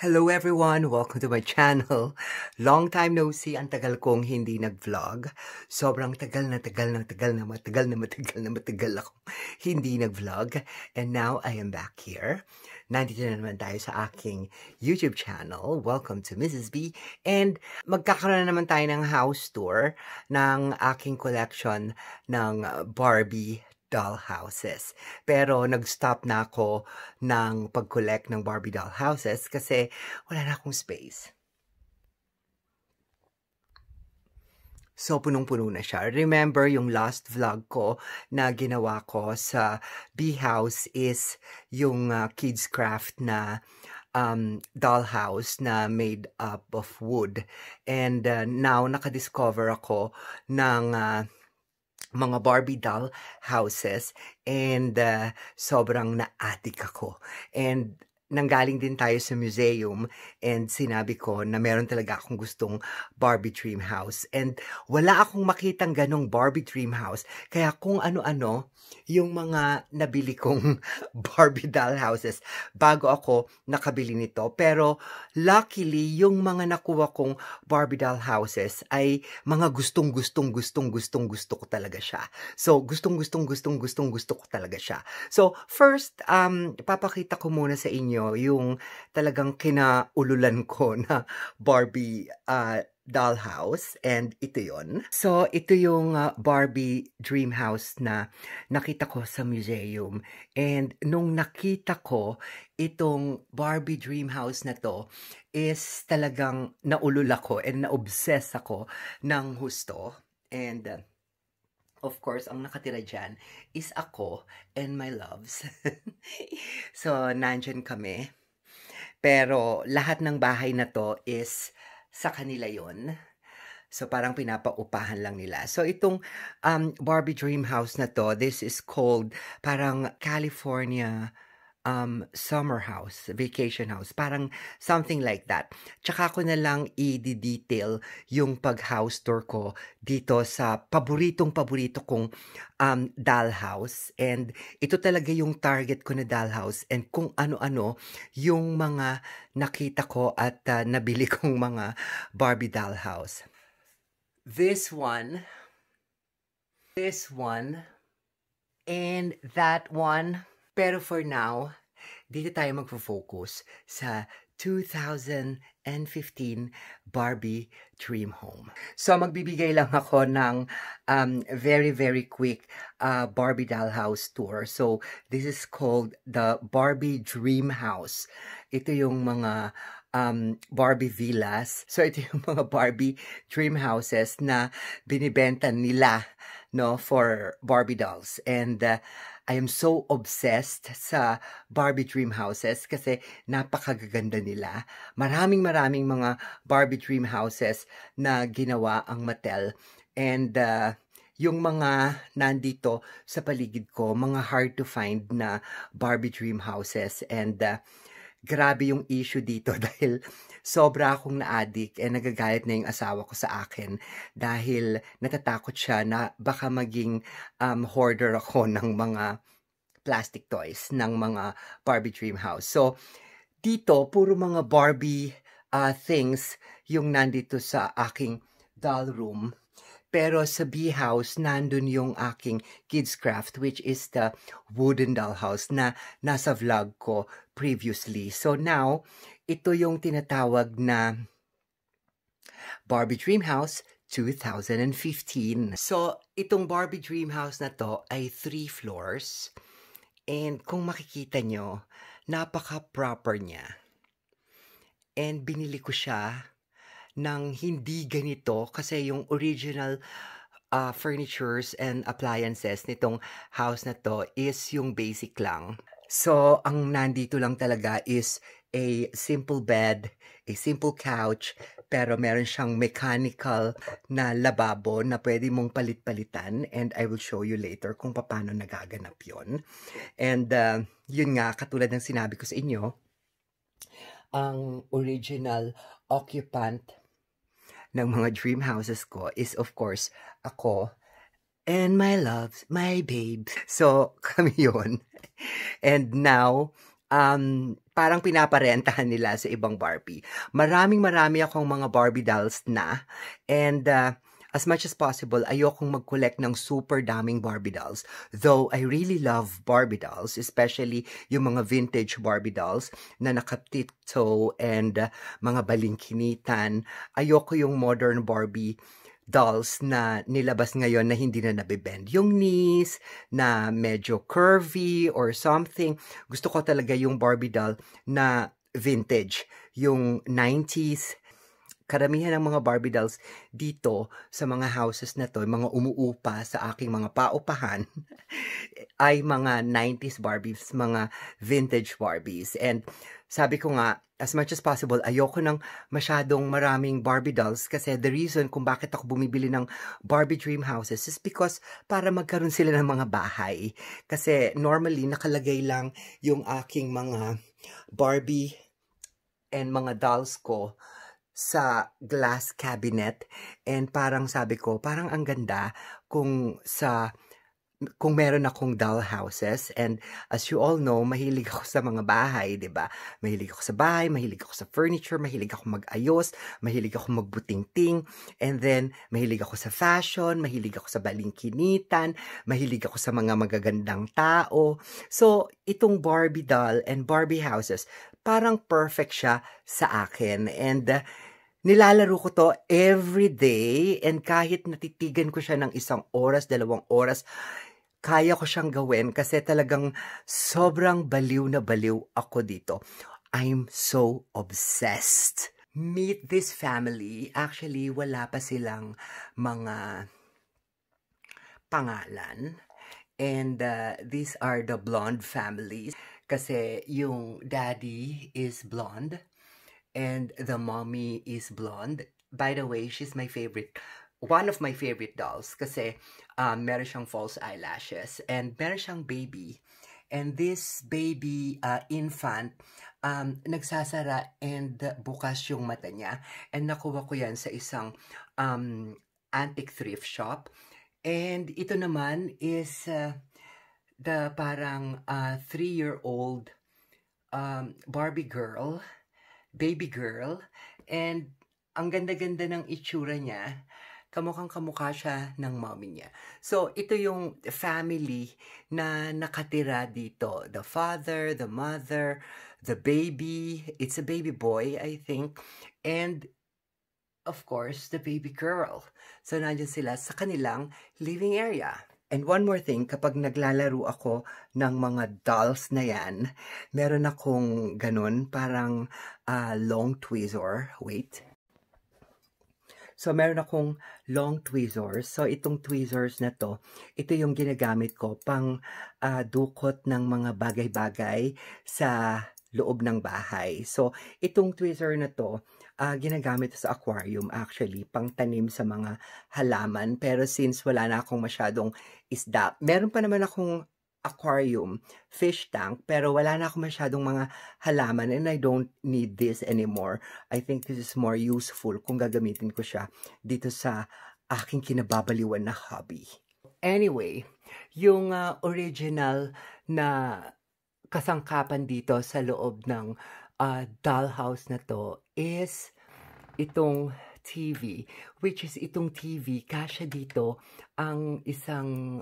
Hello everyone! Welcome to my channel. Long time no see, ang tagal kong hindi nag-vlog. Sobrang tagal na matagal akong hindi nag-vlog. And now I am back here. Nandito na naman tayo sa aking YouTube channel. Welcome to Mrs. B. And magkakaroon na naman tayo ng house tour ng aking collection ng Barbie doll houses. Pero nag-stop na ako ng pag-collect ng Barbie doll houses kasi wala na akong space. So, punong-puno na siya. Remember, yung last vlog ko na ginawa ko sa B-House is yung kids craft na dollhouse na made up of wood. And now, nakadiscover ako ng mga Barbie doll houses and sobrang na-addict ako. And nanggaling din tayo sa museum and sinabi ko na meron talaga akong gustong Barbie dream house. And wala akong makitang ganong Barbie dream house. Kaya kung ano-ano yung mga nabili kong Barbie doll houses bago ako nakabili nito. Pero luckily, yung mga nakuha kong Barbie doll houses ay mga gustong gusto ko talaga siya. So, gustong gusto ko talaga siya. So, first, papakita ko muna sa inyo yung talagang kinaululan ko na Barbie dollhouse, and ito yon. So, ito yung Barbie dream house na nakita ko sa museum. And nung nakita ko itong Barbie dream house na to, is talagang naulol ako and na-obsess ako ng husto. And of course, ang nakatira dyan is ako and my loves. So, nandyan kami. Pero lahat ng bahay na to is sa kanila yon. So, parang pinapaupahan lang nila. So, itong Barbie dream house na to, this is called parang California summer house, vacation house, parang something like that. Tsaka ko na lang i-detail yung pag-house tour ko dito sa paborito kong dollhouse. And ito talaga yung target ko na dollhouse and kung ano-ano yung mga nakita ko at nabili kong mga Barbie dollhouse. This one, and that one. Pero for now, dito tayo magfo-focus sa 2015 Barbie Dream Home. So, magbibigay lang ako ng very quick Barbie dollhouse tour. So, this is called the Barbie Dream House. Ito yung mga Barbie villas. So, ito yung mga Barbie dream houses na binibenta nila, no, for Barbie dolls. And I am so obsessed sa Barbie dream houses kasi napakagaganda nila. Maraming mga Barbie dream houses na ginawa ang Mattel. And yung mga nandito sa paligid ko, mga hard to find na Barbie dream houses. And grabe yung issue dito dahil sobra akong na-addict and nagagalit na yung asawa ko sa akin dahil natatakot siya na baka maging hoarder ako ng mga plastic toys ng mga Barbie dream house. So, dito, puro mga Barbie things yung nandito sa aking doll room. Pero sa B-House, nandun yung aking kids craft, which is the wooden dollhouse na nasa vlog ko previously. So now, ito yung tinatawag na Barbie Dream House 2015. So, itong Barbie Dream House na to ay 3 floors. And kung makikita nyo, napaka-proper niya. And binili ko siya ng hindi ganito kasi yung original furnitures and appliances nitong house na to is yung basic lang. So, ang nandito lang talaga is a simple bed, a simple couch, pero meron siyang mechanical na lababo na pwede mong palit-palitan and I will show you later kung paano nagaganap yon. And yun nga, katulad ng sinabi ko sa inyo, ang original occupant ng mga dream houses ko is of course ako and my loves, my babes. So, kami yun. And now, parang pinaparentahan nila sa ibang Barbie. Marami akong mga Barbie dolls na, and as much as possible, ayokong mag-collect ng super daming Barbie dolls. Though I really love Barbie dolls, especially yung mga vintage Barbie dolls na nakatito and mga balingkinitan. Ayoko yung modern Barbie dolls na nilabas ngayon na hindi na nabibend yung knees, na medyo curvy or something. Gusto ko talaga yung Barbie doll na vintage, yung 90s. Karamihan ng mga Barbie dolls dito sa mga houses na to, mga umuupa sa aking mga paupahan, ay mga 90s Barbies, mga vintage Barbies. And sabi ko nga, as much as possible, ayoko ng masyadong maraming Barbie dolls kasi the reason kung bakit ako bumibili ng Barbie dream houses is because para magkaroon sila ng mga bahay. Kasi normally, nakalagay lang yung aking mga Barbie and mga dolls ko sa glass cabinet, and parang sabi ko, parang ang ganda kung meron akong doll houses. And as you all know, mahilig ako sa mga bahay, 'di ba? Mahilig ako sa bahay, mahilig ako sa furniture, mahilig ako mag-ayos, mahilig ako magbuting-ting, and then mahilig ako sa fashion, mahilig ako sa balingkinitan, mahilig ako sa mga magagandang tao. So, itong Barbie doll and Barbie houses, parang perfect siya sa akin. And nilalaro ko to every day, and kahit natitigan ko siya ng 1 oras, 2 oras, kaya ko siyang gawin kasi talagang sobrang baliw na baliw ako dito. I'm so obsessed. Meet this family. Actually, wala pa silang mga pangalan. And these are the blonde families. Kasi yung daddy is blonde and the mommy is blonde. By the way, she's my favorite. One of my favorite dolls kasi meron siyang false eyelashes and meron siyang baby. And this baby infant, nagsasara and bukas yung mata niya. And nakuha ko yan sa isang antique thrift shop. And ito naman is the parang 3-year-old Barbie girl, baby girl, and ang ganda-ganda ng itsura niya. Kamukhang-kamukha siya ng mommy niya. So, ito yung family na nakatira dito. The father, the mother, the baby. It's a baby boy, I think. And, of course, the baby girl. So, nandiyan sila sa kanilang living area. And one more thing, kapag naglalaro ako ng mga dolls na yan, meron akong ganun, parang long tweezer. Wait. So, meron akong long tweezers. So, itong tweezers na to, ito yung ginagamit ko pang dukot ng mga bagay-bagay sa loob ng bahay. So, itong tweezer na to, ginagamit sa aquarium actually, pang tanim sa mga halaman. Pero since wala na akong masyadong isda, meron pa naman akong aquarium, fish tank, pero wala na akong masyadong mga halaman and I don't need this anymore. I think this is more useful kung gagamitin ko siya dito sa aking kinababaliwan na hobby. Anyway, yung original na kasangkapan dito sa loob ng dollhouse na to is itong TV, which is itong TV, kasya dito ang isang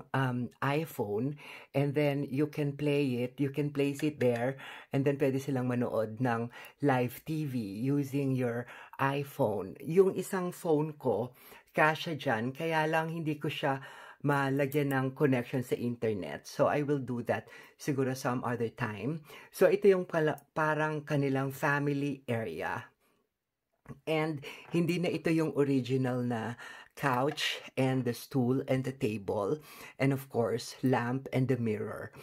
iPhone, and then you can play it, you can place it there, and then pwede silang manood ng live TV using your iPhone. Yung isang phone ko, kasya dyan, kaya lang hindi ko siya malagyan ng connection sa internet. So, I will do that siguro some other time. So, ito yung parang kanilang family area. And hindi na ito yung original na couch and the stool and the table and of course lamp and the mirror.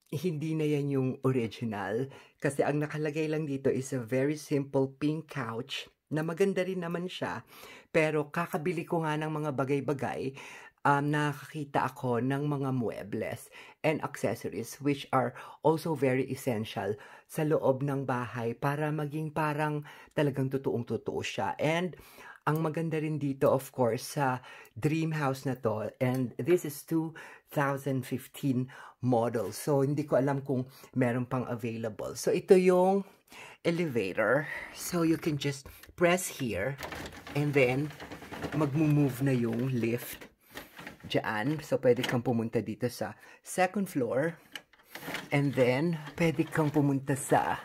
Hindi na yan yung original kasi ang nakalagay lang dito is a very simple pink couch na maganda rin naman siya, pero kakabili ko nga ng mga bagay-bagay, nakakita ako ng mga muebles and accessories which are also very essential sa loob ng bahay para maging parang talagang totoong-totoo siya. And ang maganda rin dito, of course, sa dream house na to, and this is 2015 model. So, hindi ko alam kung meron pang available. So, ito yung elevator. So, you can just press here, and then, mag-move na yung lift dyan. So, pwede kang pumunta dito sa second floor. And then, pwede kang pumunta sa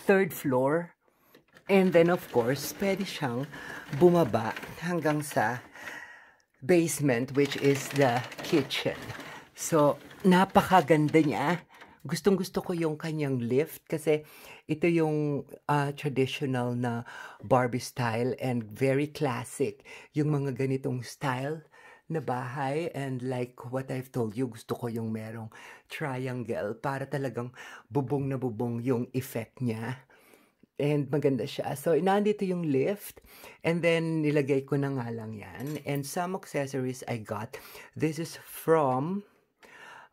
third floor. And then, of course, pwede siyang bumaba hanggang sa basement, which is the kitchen. So, napakaganda niya. Gustong-gusto ko yung kanyang lift kasi ito yung traditional na Barbie style and very classic. Yung mga ganitong style na bahay, and like what I've told you, gusto ko yung merong triangle para talagang bubong na bubong yung effect niya. And maganda siya. So, nandito yung lift. And then, nilagay ko na nga lang yan. And some accessories I got. This is from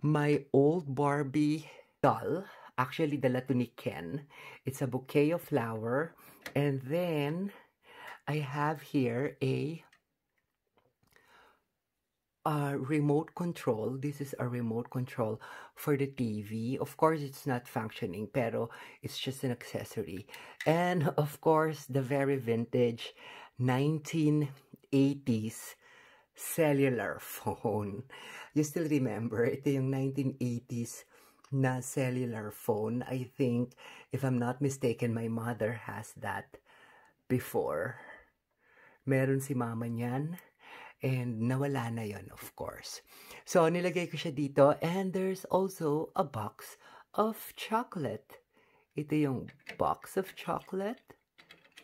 my old Barbie doll. Actually, dala to ni Ken. It's a bouquet of flower. And then, I have here a remote control. This is a remote control for the TV. Of course, it's not functioning, pero it's just an accessory. And of course, the very vintage 1980s cellular phone. You still remember, ito yung 1980s na cellular phone. I think, if I'm not mistaken, my mother has that before. Meron si mama niyan. And nawala na yon, of course. So, nilagay ko siya dito. And there's also a box of chocolate. Ito yung box of chocolate.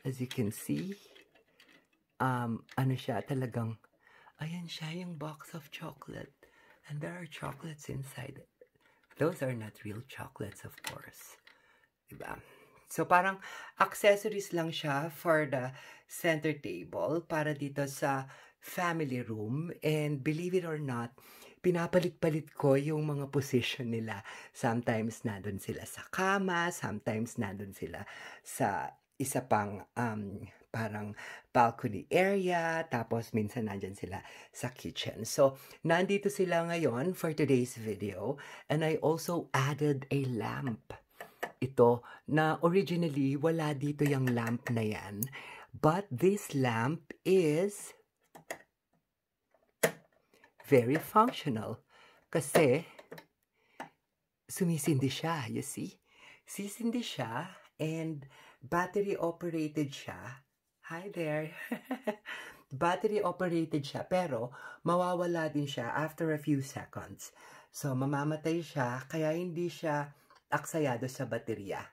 As you can see. Ano siya, talagang, ayan siya yung box of chocolate. And there are chocolates inside it. Those are not real chocolates, of course. Diba? So, parang accessories lang siya for the center table para dito sa family room. And believe it or not, pinapalit-palit ko yung mga position nila. Sometimes nandun sila sa kama, sometimes nandun sila sa isa pang parang balcony area, tapos minsan nandyan sila sa kitchen. So, nandito sila ngayon for today's video. And I also added a lamp. Ito, na originally, wala dito yung lamp na yan. But this lamp is very functional. Kasi, sumisindi siya, you see? Sisindi siya, and battery-operated siya. Hi there! Battery-operated siya, pero mawawala din siya after a few seconds. So, mamamatay siya, kaya hindi siya aksayado sa baterya.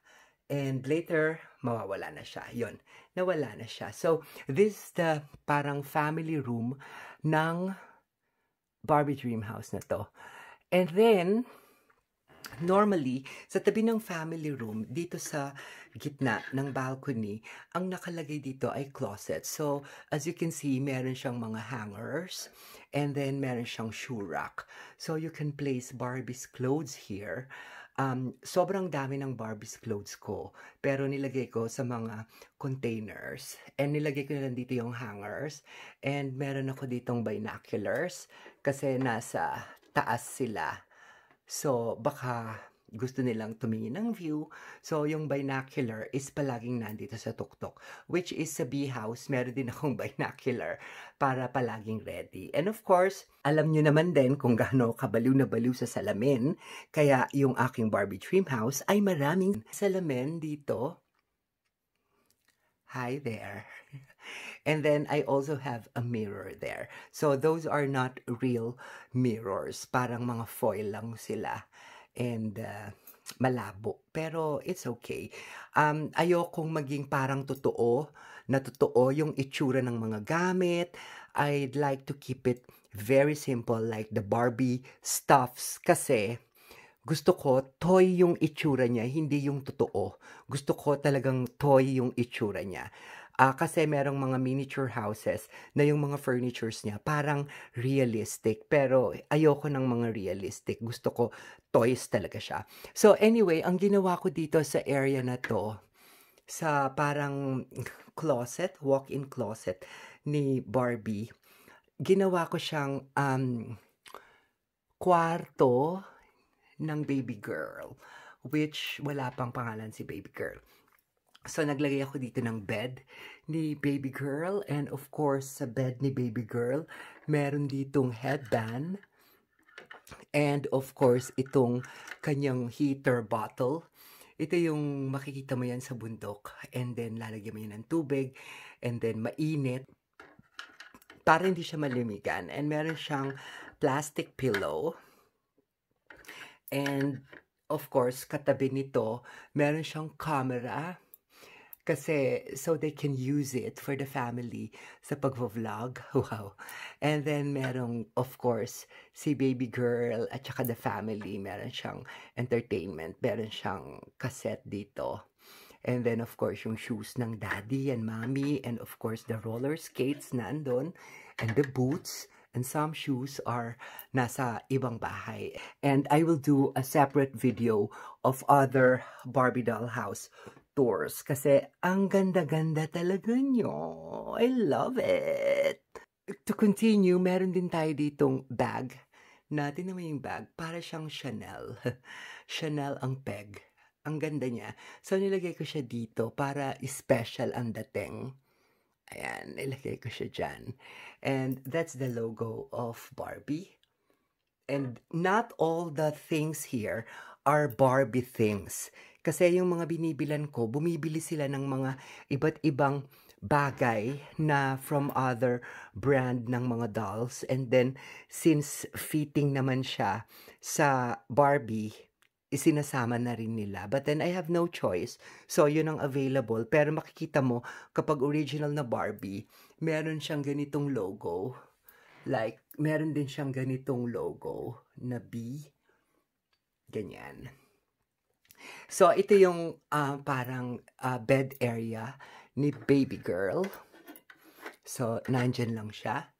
And later, mawawala na siya. Yun, nawala na siya. So, this is the parang family room ng Barbie Dream House na to. And then, normally, sa tabi ng family room, dito sa gitna ng balcony, ang nakalagay dito ay closet. So, as you can see, meron siyang mga hangers, and then meron siyang shoe rack. So, you can place Barbie's clothes here. Sobrang dami ng Barbie's clothes ko, pero nilagay ko sa mga containers. And nilagay ko na lang dito yung hangers. And meron ako ditong binoculars, kasi nasa taas sila. So, baka gusto nilang tumingin ng view. So, yung binocular is palaging nandito sa tuktok. Which is sa B-house, meron din akong binocular para palaging ready. And of course, alam nyo naman din kung gaano kabaliw na baliw sa salamin. Kaya yung aking Barbie Dream House ay maraming salamin dito. Hi there. And then I also have a mirror there. So those are not real mirrors. Parang mga foil lang sila. And malabo. Pero it's okay. Ayokong maging parang totoo yung itsura ng mga gamit. I'd like to keep it very simple, like the Barbie stuffs. Kasi gusto ko toy yung itsura niya, hindi yung totoo. Gusto ko talagang toy yung itsura niya. Kasi merong mga miniature houses na yung mga furnitures niya parang realistic. Pero ayoko ng mga realistic. Gusto ko toys talaga siya. So anyway, ang ginawa ko dito sa area na to, sa parang closet, walk-in closet ni Barbie. Ginawa ko siyang kwarto ng baby girl, which wala pang pangalan si baby girl. So, naglagay ako dito ng bed ni baby girl, and of course, sa bed ni baby girl, meron ditong headband, and of course, itong kanyang heater bottle. Ito yung makikita mo yan sa bundok, and then lalagyan mo yan ng tubig, and then mainit, para hindi siya malimigan. And meron siyang plastic pillow, and of course, katabi nito, meron siyang camera, kasi so they can use it for the family sa pag-vlog. Wow. And then merong, of course, si baby girl at saka the family. Meron siyang entertainment. Meron siyang cassette dito. And then, of course, yung shoes ng daddy and mommy. And of course, the roller skates nandun. And the boots. And some shoes are nasa ibang bahay. And I will do a separate video of other Barbie doll house tours. Kasi ang ganda-ganda talaga nyo. I love it. To continue, meron din tayo ditong bag. Tingnan mo yung bag. Para siyang Chanel. Chanel ang peg. Ang ganda niya. So, nilagay ko siya dito para special ang dating. Ayan, nilagay ko siya dyan. And that's the logo of Barbie. And not all the things here are Barbie things. Kasi yung mga binibilan ko, bumibili sila ng mga iba't ibang bagay na from other brand ng mga dolls. And then, since fitting naman siya sa Barbie, isinasama na rin nila. But then, I have no choice. So, yun ang available. Pero makikita mo, kapag original na Barbie, meron siyang ganitong logo. Like, meron din siyang ganitong logo na B. Ganyan. So, ito yung parang bed area ni baby girl. So, nandyan lang siya.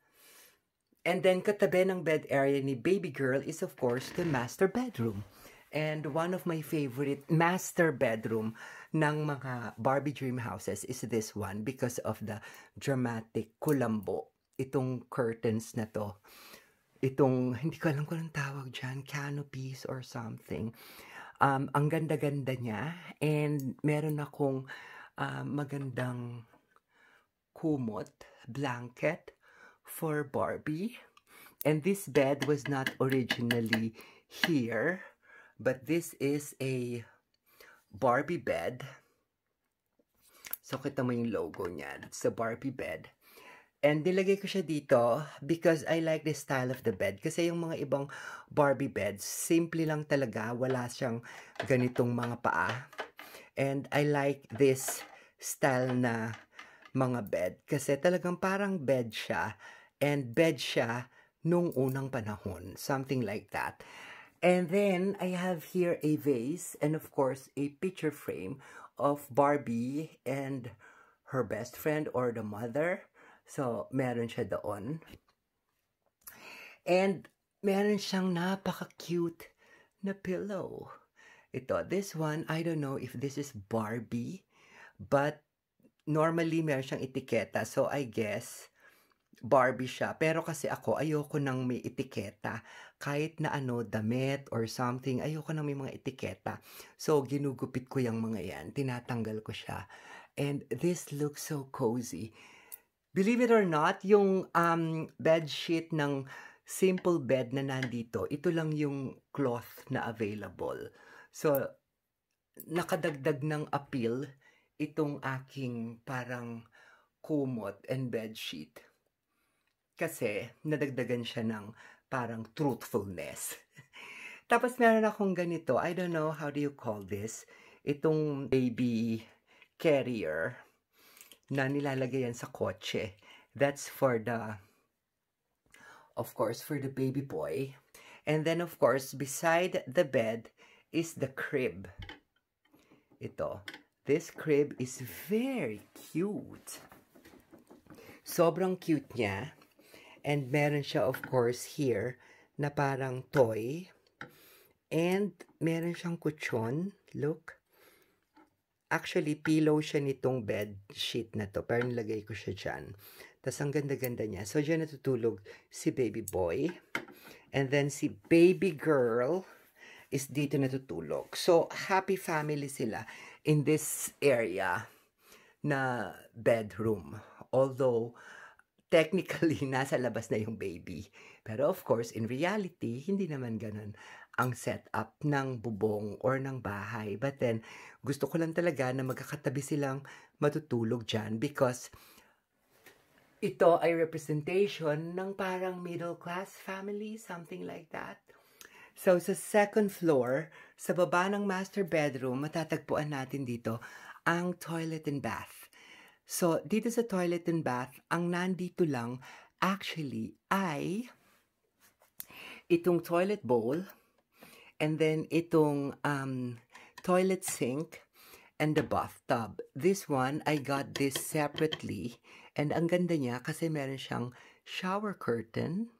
And then, katabi ng bed area ni baby girl is, of course, the master bedroom. And one of my favorite master bedroom ng mga Barbie dream houses is this one because of the dramatic kulambo. Itong curtains na to. Itong, hindi ko alam kung anong tawag dyan, canopies or something. Ang ganda-ganda niya, and meron akong magandang kumot, blanket for Barbie. And this bed was not originally here, but this is a Barbie bed. So, kita mo yung logo niya. It's a Barbie bed. And nilagay ko siya dito because I like the style of the bed. Kasi yung mga ibang Barbie beds, simple lang talaga. Wala siyang ganitong mga paa. And I like this style na mga bed. Kasi talagang parang bed siya. And bed siya nung unang panahon. Something like that. And then, I have here a vase and of course, a picture frame of Barbie and her best friend or the mother. So, meron siya doon. And, meron siyang napaka-cute na pillow. Ito, this one, I don't know if this is Barbie, but normally meron siyang etiketa. So, I guess, Barbie siya. Pero kasi ako, ayoko nang may etiketa. Kahit na ano, damit or something, ayoko nang may mga etiketa. So, ginugupit ko yung mga yan. Tinatanggal ko siya. And this looks so cozy. Believe it or not, yung bed sheet ng simple bed na nandito, ito lang yung cloth na available. So, nakadagdag ng appeal itong aking parang kumot and bed sheet. Kasi, nadagdagan siya ng parang truthfulness. Tapos, meron akong ganito. I don't know, how do you call this? Itong baby carrier na nilalagay yan sa kotse. That's for the, of course, for the baby boy. And then, of course, beside the bed is the crib. Ito. This crib is very cute. Sobrang cute niya. And meron siya, of course, here na parang toy. And meron siyang kutsyon. Look. Actually, pillow siya nitong bed sheet na to. Pero nilagay ko siya dyan. Tapos ang ganda-ganda niya. So, dyan natutulog si baby boy. And then si baby girl is dito natutulog. So, happy family sila in this area na bedroom. Although, technically, nasa labas na yung baby. Pero of course, in reality, hindi naman ganun ang setup ng bubong or ng bahay. But then, gusto ko lang talaga na magkakatabi silang matutulog dyan because ito ay representation ng parang middle class family, something like that. So, sa second floor, sa baba ng master bedroom, matatagpuan natin dito ang toilet and bath. So, dito sa toilet and bath, ang nandito lang actually ay itong toilet bowl, and then itong toilet sink, and the bathtub. This one, I got this separately, and ang ganda niya kasi meron siyang shower curtain,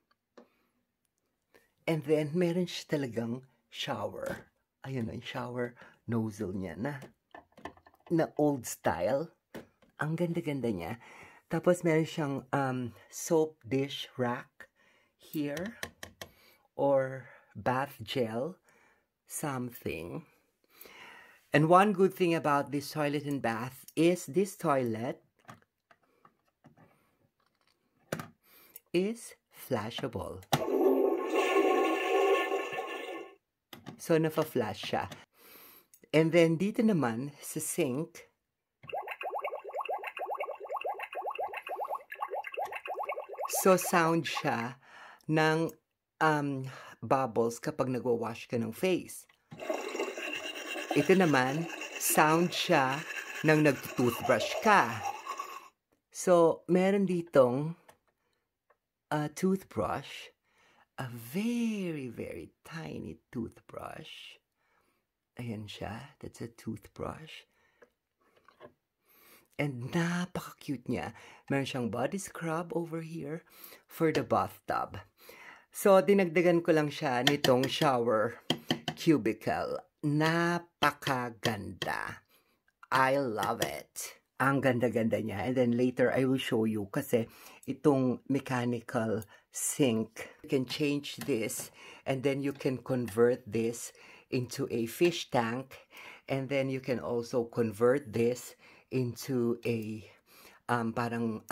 and then meron siya talagang shower. Ayun, yung shower nozzle niya na old style. Ang ganda-ganda niya. Tapos meron siyang soap dish rack here or bath gel something. And one good thing about this toilet and bath is this toilet is flashable. So, nafa-flash siya. And then, dito naman, sa sink, so sound siya ng bubbles kapag nagwa-wash ka ng face. Ito naman, sound siya ng nag-toothbrush ka. So, meron ditong toothbrush, a very, very tiny toothbrush. Ayan siya, that's a toothbrush. And napaka-cute niya. Meron siyang body scrub over here for the bathtub. So, dinagdagan ko lang siya nitong shower cubicle. Napakaganda. I love it. Ang ganda-ganda niya. And then later, I will show you kasi itong mechanical sink. You can change this and then you can convert this into a fish tank. And then you can also convert this into a parang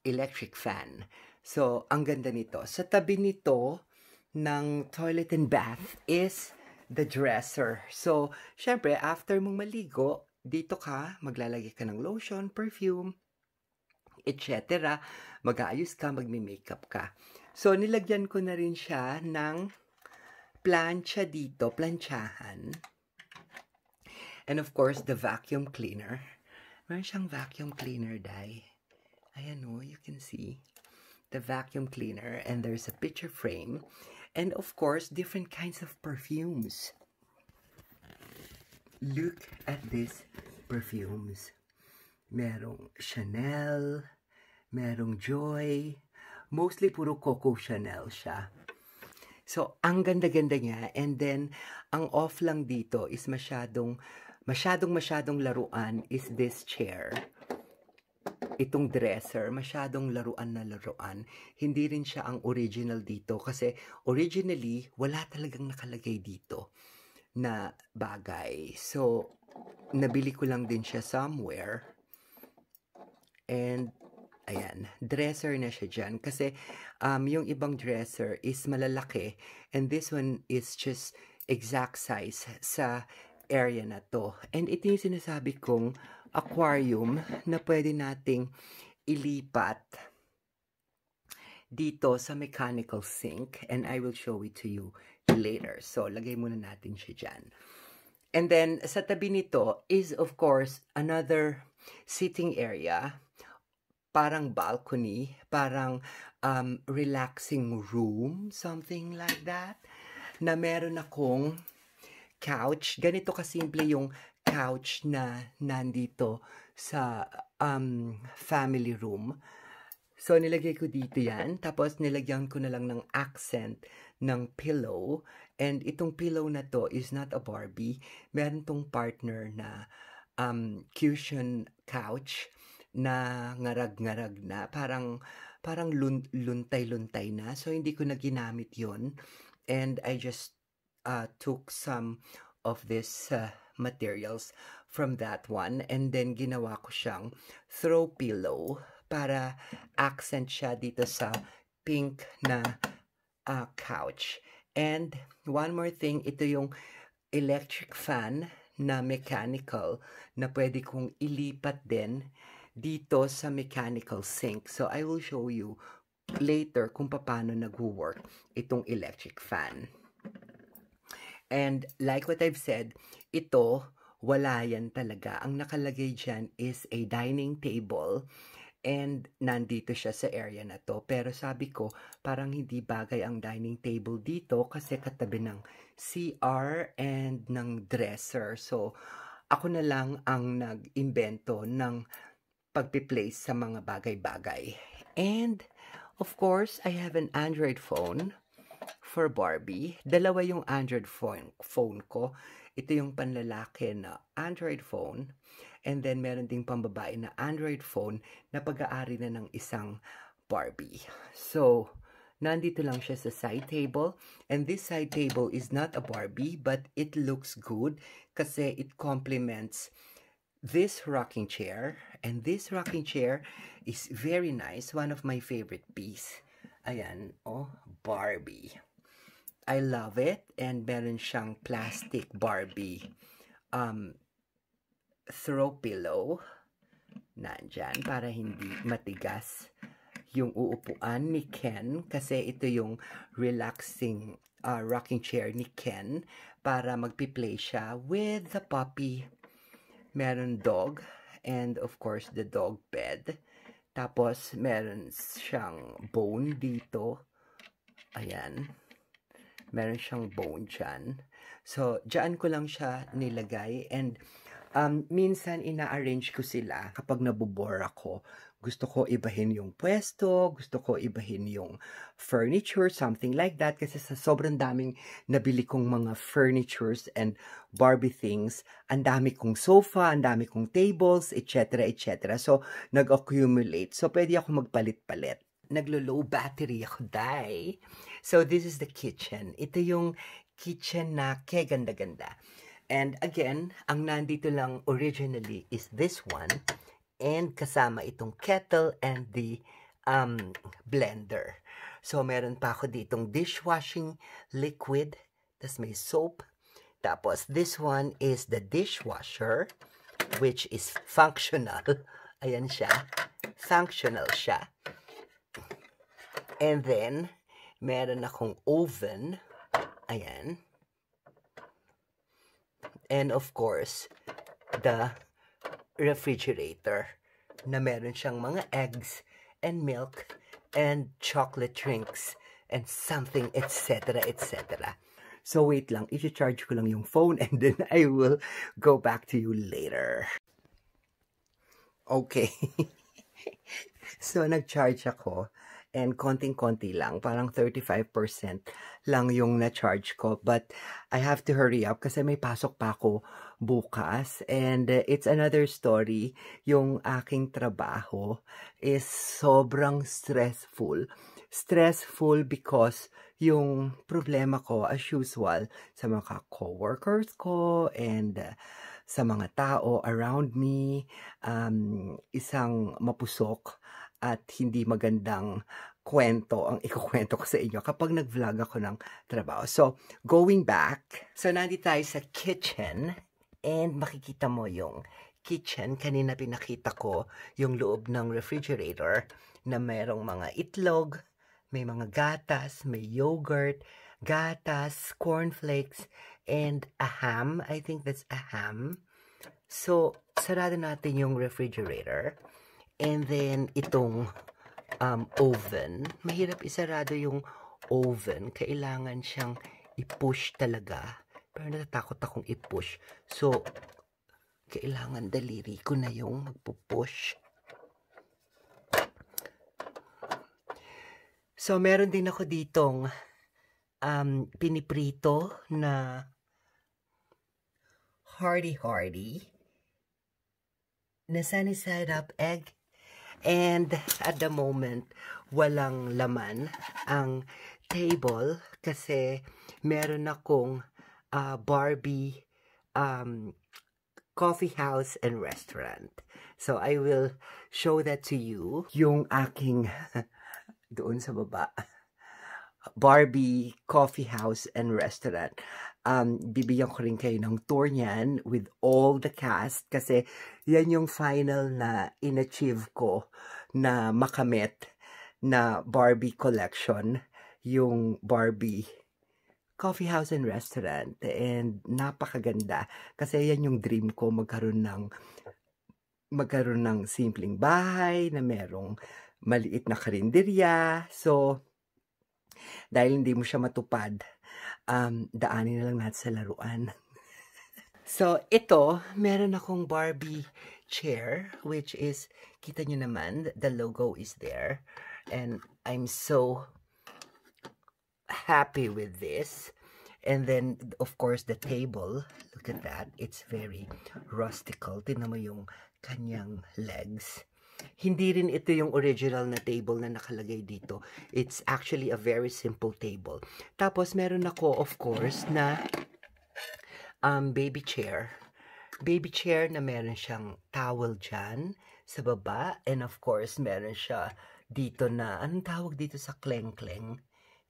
electric fan. So, ang ganda nito. Sa tabi nito ng toilet and bath is the dresser. So, syempre, after mong maligo, dito ka, maglalagay ka ng lotion, perfume, etc. Mag-aayos ka, magmi-makeup ka. So, nilagyan ko na rin siya ng plancha dito, planchahan. And of course, the vacuum cleaner. Meron siyang vacuum cleaner, Day. Ayan o, you can see the vacuum cleaner. And there's a picture frame. And of course, different kinds of perfumes. Look at these perfumes. Merong Chanel, merong Joy. Mostly puro Coco Chanel siya. So, ang ganda-ganda niya. And then, ang off lang dito is masyadong laruan is this chair. Itong dresser, masyadong laruan na laruan. Hindi rin siya ang original dito kasi originally, wala talagang nakalagay dito na bagay. So, nabili ko lang din siya somewhere. And, ayan, dresser na siya dyan. Kasi, yung ibang dresser is malalaki. And this one is just exact size sa area na to. And ito yung sinasabi kong aquarium na pwede nating ilipat dito sa mechanical sink. And I will show it to you later. So, lagay muna natin siya dyan. And then, sa tabi nito is, of course, another sitting area. Parang balcony. Parang relaxing room. Something like that. Na meron akong couch. Ganito kasimple yung couch na nandito sa family room. So, nilagay ko dito yan. Tapos, nilagyan ko na lang ng accent ng pillow. And itong pillow na to is not a Barbie. Meron tong partner na cushion couch na ngarag-ngarag na, parang luntay-luntay na. So, hindi ko na ginamit yun. And I just took some of this materials from that one. And then, ginawa ko siyang throw pillow para accent siya dito sa pink na couch. And one more thing, ito yung electric fan na mechanical na pwede kong ilipat din dito sa mechanical sink. So, I will show you later kung paano nag-work itong electric fan. And like what I've said, ito, wala yan talaga. Ang nakalagay dyan is a dining table and nandito siya sa area na to. Pero sabi ko, parang hindi bagay ang dining table dito kasi katabi ng CR and ng dresser. So, ako na lang ang nag-imbento ng pagpi-place sa mga bagay-bagay. And, of course, I have an Android phone for Barbie. Dalawa yung Android phone ko. Ito yung panlalaki na Android phone. And then, meron ding pambabae na Android phone na pag-aari na ng isang Barbie. So, nandito lang siya sa side table. And this side table is not a Barbie, but it looks good kasi it complements this rocking chair. And this rocking chair is very nice. One of my favorite piece. Ayan, oh, Barbie. I love it. And meron siyang plastic Barbie throw pillow nandyan para hindi matigas yung uupuan ni Ken kasi ito yung relaxing rocking chair ni Ken para magpi-play siya with the puppy. Meron dog and of course the dog bed. Tapos meron siyang bone dito. Ayan. Meron siyang bone dyan. So, dyan ko lang siya nilagay and minsan ina-arrange ko sila kapag nabubore ako. Gusto ko ibahin yung pwesto, gusto ko ibahin yung furniture, something like that. Kasi sa sobrang daming nabili kong mga furnitures and Barbie things, ang dami kong sofa, ang dami kong tables, etc. etc. So, nag-accumulate. So, pwede ako magpalit-palit. Naglo-low battery ako, day. So, this is the kitchen. Ito yung kitchen na keganda-ganda. And again, ang nandito lang originally is this one. And kasama itong kettle and the blender. So, meron pa ako ditong dishwashing liquid. Tapos may soap. Tapos, this one is the dishwasher, which is functional. Ayan siya. Functional siya. And then, meron akong oven. Ayan. And of course, the refrigerator na meron siyang mga eggs and milk and chocolate drinks and something, etc. etc. So wait lang, i-charge ko lang yung phone and then I will go back to you later. Okay. So nag-charge ako. And konting-konti lang, parang 35% lang yung na-charge ko. But I have to hurry up kasi may pasok pa ako bukas. And it's another story. Yung aking trabaho is sobrang stressful. Stressful because yung problema ko as usual sa mga co-workers ko and sa mga tao around me, isang mapusok at hindi magandang kwento ang ikukwento ko sa inyo kapag nag-vlog ako ng trabaho. So, going back, so nandito tayo sa kitchen and makikita mo yung kitchen. Kanina pinakita ko yung loob ng refrigerator na mayroong mga itlog, may mga gatas, may yogurt, gatas, cornflakes, and a ham. I think that's a ham. So, sarado natin yung refrigerator. And then, itong oven. Mahirap isarado yung oven. Kailangan siyang i-push talaga. Pero natatakot akong i-push. So, kailangan daliri ko na yung magpupush. So, meron din ako ditong piniprito na hardy-hardy. na sunny side up egg. And at the moment, walang laman ang table kasi meron akong Barbie coffee house and restaurant. So I will show that to you. Yung aking doon sa baba. Barbie coffee house and restaurant. Bibigyan ko rin kayo ng tour niyan with all the cast kasi yan yung final na in-achieve ko na makamit na Barbie collection, yung Barbie coffee house and restaurant, and napakaganda kasi yan yung dream ko, magkaroon ng simpleng bahay na merong maliit na karinderya. So dahil hindi mo siya matupad, daanin na lang natin sa laruan. So, ito, meron akong Barbie chair, which is, kita nyo naman, the logo is there. And I'm so happy with this. And then, of course, the table, look at that. It's very rustical. Tingnan mo yung kanyang legs. Hindi rin ito yung original na table na nakalagay dito. It's actually a very simple table. Tapos, meron ako, of course, na baby chair. Baby chair na meron siyang towel dyan sa baba. And of course, meron siya dito na, anong tawag dito sa kleng-kleng?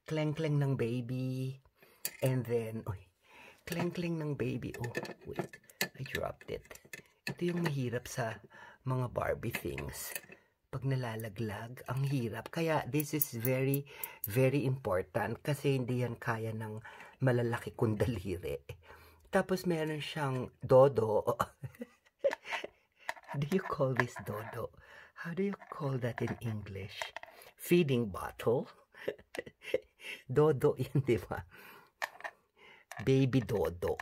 Kleng-kleng ng baby. And then, kleng-kleng ng baby. Oh, wait. I dropped it. Ito yung mahirap sa mga Barbie things. Pag nalalaglag, ang hirap. Kaya this is very, very important kasi hindi yan kaya ng malalaki kong daliri. Tapos meron siyang dodo. Do you call this dodo? How do you call that in English? Feeding bottle? Dodo yan, di ba? Baby dodo.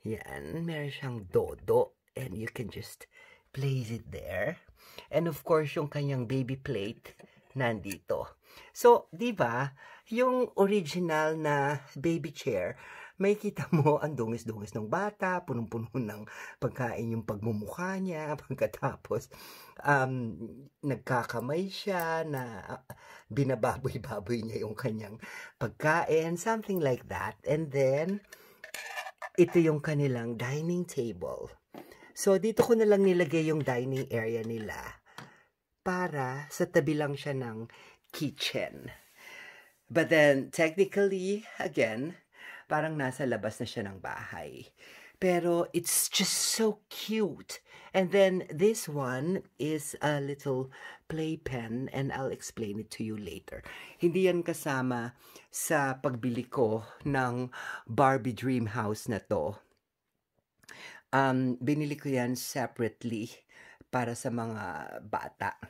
Yan, meron siyang dodo. And you can just place it there. And of course, yung kanyang baby plate nandito. So, di ba, yung original na baby chair, may kita mo ang dungis-dungis ng bata, punong-puno ng pagkain yung pagmumukha niya, pagkatapos nagkakamay siya na binababoy-baboy niya yung kanyang pagkain, something like that. And then, ito yung kanilang dining table. So, dito ko na lang nilagay yung dining area nila para sa tabi lang siya ng kitchen. But then, technically, again, parang nasa labas na siya ng bahay. Pero, it's just so cute. And then, this one is a little playpen and I'll explain it to you later. Hindi yan kasama sa pagbili ko ng Barbie Dream House na to. Binili ko yan separately para sa mga bata.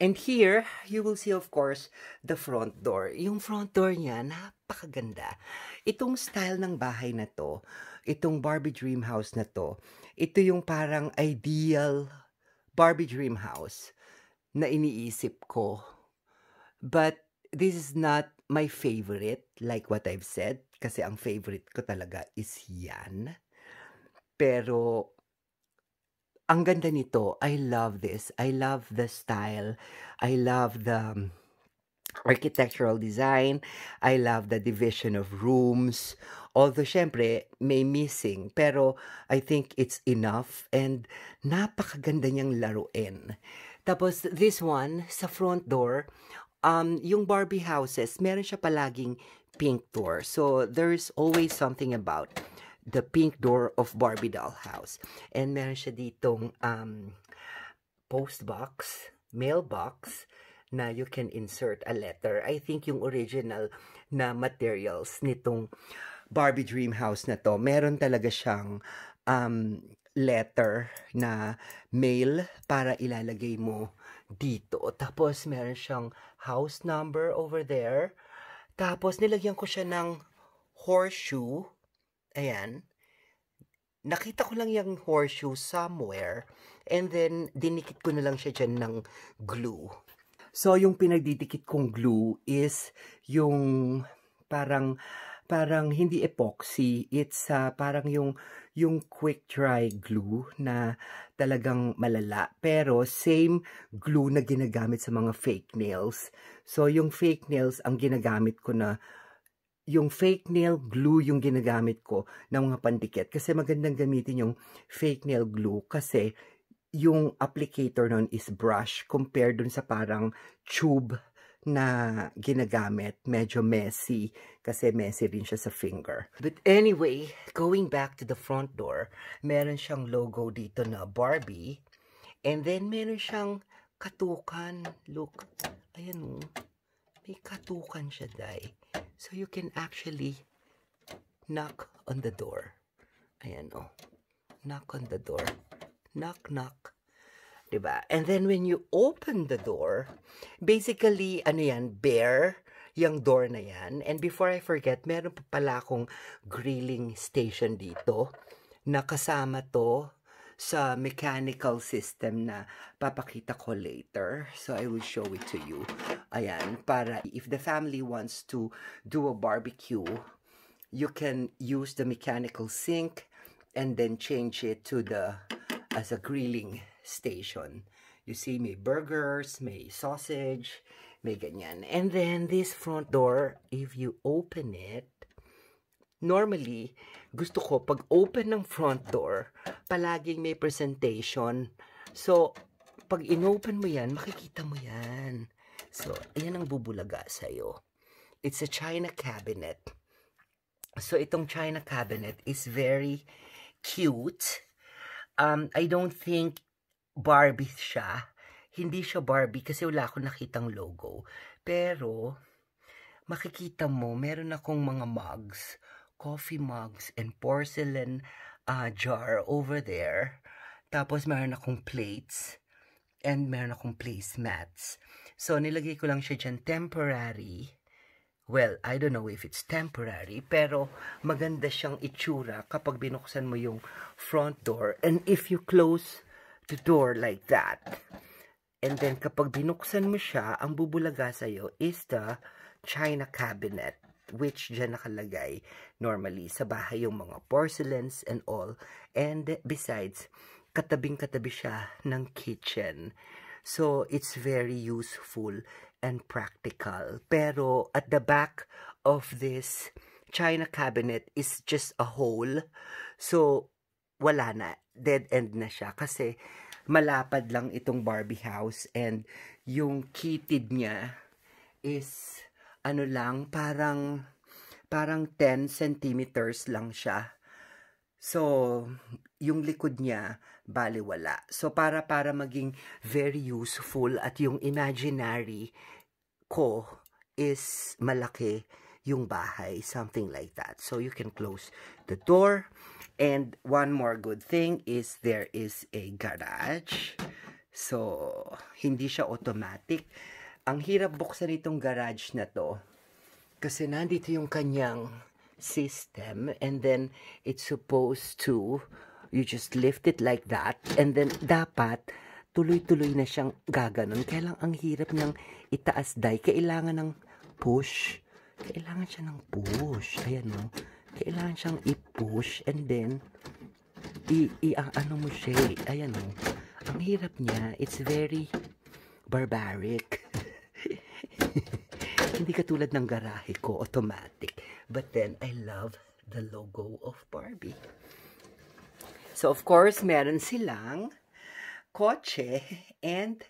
And here, you will see, of course, the front door. Yung front door niya, napakaganda. Itong style ng bahay na to, itong Barbie Dream House na to, ito yung parang ideal Barbie Dream House na iniisip ko. But this is not my favorite, like what I've said, kasi ang favorite ko talaga is yan. Pero, ang ganda nito. I love this. I love the style. I love the architectural design. I love the division of rooms. Although, syempre, may missing. Pero, I think it's enough. And, napakaganda niyang laruin. Tapos, this one, sa front door, yung Barbie houses, meron siya palaging pink door. So, there's always something about the pink door of Barbie doll house. And meron siya ditong post box, mailbox, na you can insert a letter. I think yung original na materials nitong Barbie Dream House na to, meron talaga siyang letter na mail para ilalagay mo dito. Tapos meron siyang house number over there. Tapos nilagyan ko siya ng horseshoe. Ayan. Nakita ko lang yung horseshoe somewhere. And then, dinikit ko na lang siya dyan ng glue. So, yung pinagdidikit kong glue is yung parang parang hindi epoxy, it's parang yung quick dry glue na talagang malala. Pero same glue na ginagamit sa mga fake nails. So yung fake nails ang ginagamit ko na, yung fake nail glue yung ginagamit ko ng mga pandikit. Kasi magandang gamitin yung fake nail glue kasi yung applicator nun is brush compared dun sa parang tube na ginagamit. Medyo messy kasi messy rin siya sa finger. But anyway, going back to the front door, meron siyang logo dito na Barbie. And then meron siyang katukan. Look, ayan o. May katukan siya, day. So you can actually knock on the door. Ayan o. Knock on the door. Knock, knock. Diba? And then when you open the door, basically, ano yan, bare yung door na yan. And before I forget, meron pa pala akong grilling station dito na kasama to sa mechanical system na papakita ko later. So I will show it to you. Ayan, para if the family wants to do a barbecue, you can use the mechanical sink and then change it to the as a grilling station. You see, may burgers, may sausage, may ganyan. And then this front door, if you open it, normally, gusto ko pag open ng front door, palaging may presentation. So, pag inopen mo yan, makikita mo yan. So, ayan ang bubulaga sa'yo. It's a china cabinet. So, itong china cabinet is very cute. I don't think Barbie siya. Hindi siya Barbie kasi wala akong nakitang logo. Pero, makikita mo, meron akong mga mugs, coffee mugs, and porcelain jar over there. Tapos, meron akong plates, and meron akong placemats. So, nilagay ko lang siya dyan temporary. Well, I don't know if it's temporary, pero maganda siyang itsura kapag binuksan mo yung front door. And if you close the door like that, and then kapag binuksan mo siya, ang bubulaga sa'yo is the china cabinet, which dyan nakalagay normally sa bahay yung mga porcelains and all. And besides, katabing-katabi siya ng kitchen. So, it's very useful and practical. Pero at the back of this china cabinet is just a hole. So, wala na. Dead end na siya. Kasi malapad lang itong Barbie house. And yung kitid niya is ano lang, parang 10 centimeters lang siya. So, yung likod niya, baliwala. So, para maging very useful at yung imaginary ko is malaki yung bahay, something like that. So, you can close the door. And one more good thing is there is a garage. So, hindi siya automatic. Ang hirap buksan itong garage na to kasi nandito yung kanyang system, and then it's supposed to, you just lift it like that, and then dapat tuloy-tuloy na siyang gaganon. Kaya lang ang hirap niyang itaas, day. Kailangan ng push. Kailangan siya ng push. Ayan o. Kailangan siyang i-push, and then ano mo siya. Ayan o. Ang hirap niya. It's very barbaric. Hindi katulad ng garahe ko, automatic. But then, I love the logo of Barbie. So, of course, meron silang kotse and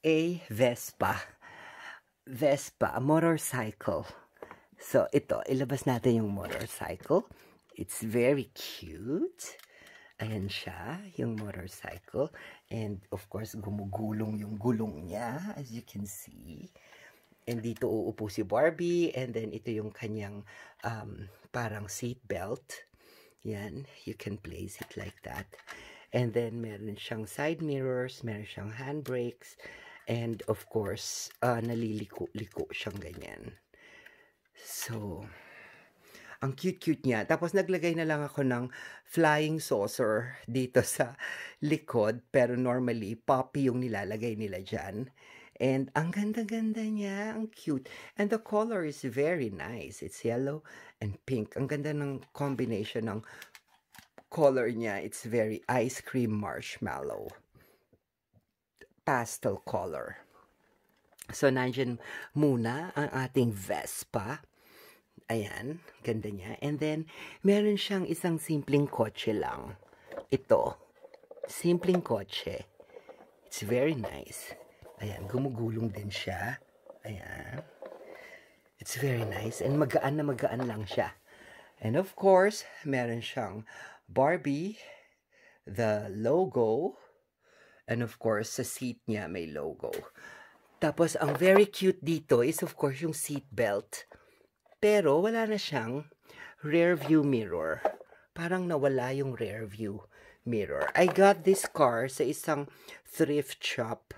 a Vespa. Vespa, a motorcycle. So, ito, ilabas natin yung motorcycle. It's very cute. Ayan siya, yung motorcycle. And, of course, gumugulong yung gulong niya, as you can see. And dito uupo si Barbie, and then ito yung kanyang parang seat belt. Yan, you can place it like that. And then meron siyang side mirrors, meron siyang handbrakes, and of course, naliliko-liko siyang ganyan. So, ang cute-cute niya. Tapos naglagay na lang ako ng flying saucer dito sa likod, pero normally, Poppy yung nilalagay nila dyan. And ang ganda-ganda niya, ang cute. And the color is very nice. It's yellow and pink. Ang ganda ng combination ng color niya. It's very ice cream marshmallow. Pastel color. So, nandyan muna ang ating Vespa. Ayan, ganda niya. And then, meron siyang isang simpleng kotse lang. Ito, simpleng kotse. It's very nice. Ayan, gumugulong din siya. Ayan. It's very nice. And magaan na magaan lang siya. And of course, meron siyang Barbie, the logo, and of course, sa seat niya may logo. Tapos, ang very cute dito is of course yung seat belt. Pero, wala na siyang rear view mirror. Parang nawala yung rear view mirror. I got this car sa isang thrift shop.